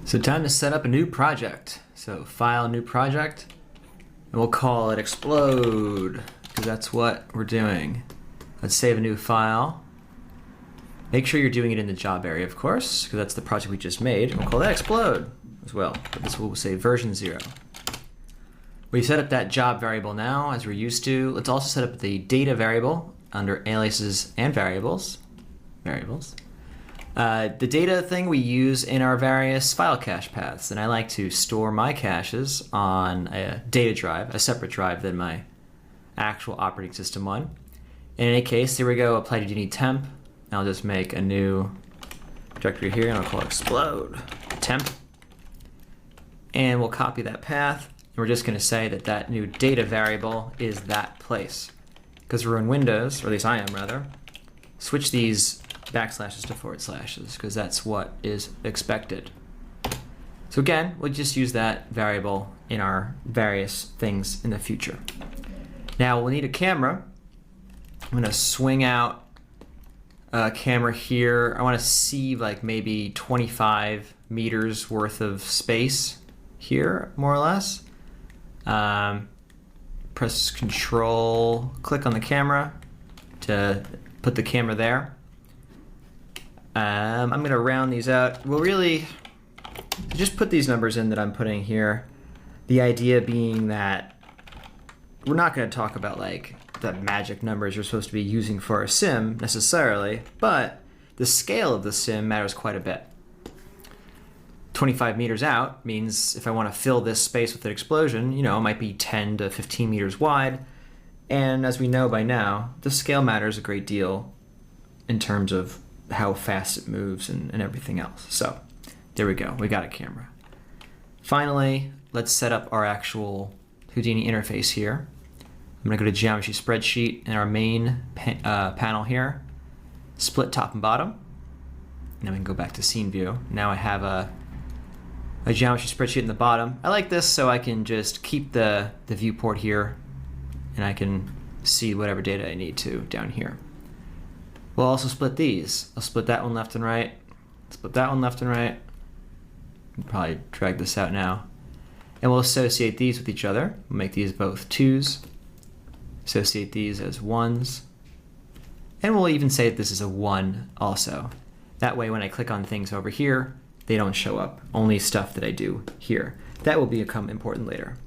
So time to set up a new project. So file, new project, and we'll call it explode, because that's what we're doing. Let's save a new file. Make sure you're doing it in the job area, of course, because that's the project we just made. We'll call that explode as well, but this will say version 0. We've set up that job variable now, as we're used to. Let's also set up the data variable under aliases and variables. The data thing we use in our various file cache paths, and I like to store my caches on a data drive, a separate drive than my actual operating system one. In any case, here we go, apply to Udini temp. I'll just make a new directory here, and I'll call it explode temp. And we'll copy that path, and we're just going to say that that new data variable is that place. Because we're in Windows, or at least I am rather, switch these backslashes to forward slashes, because that's what is expected. So again, we'll just use that variable in our various things in the future. Now we'll need a camera. I'm going to swing out a camera here. I want to see like maybe 25 meters worth of space here, more or less. Press Control, click on the camera to put the camera there. I'm going to round these out. We'll really just put these numbers in that I'm putting here. The idea being that we're not going to talk about like the magic numbers you're supposed to be using for a sim necessarily, but the scale of the sim matters quite a bit. 25 meters out means if I want to fill this space with an explosion, you know, it might be 10 to 15 meters wide. And as we know by now, the scale matters a great deal in terms of how fast it moves and everything else. So there we go, we got a camera. Finally, let's set up our actual Houdini interface here. I'm going to go to Geometry Spreadsheet in our main panel here, split top and bottom, and then we can go back to Scene View. Now I have a Geometry Spreadsheet in the bottom. I like this so I can just keep the viewport here, and I can see whatever data I need to down here. We'll also split these. I'll split that one left and right, split that one left and right. I'll probably drag this out now. And we'll associate these with each other. We'll make these both 2s. Associate these as 1s. And we'll even say that this is a 1 also. That way when I click on things over here, they don't show up. Only stuff that I do here. That will become important later.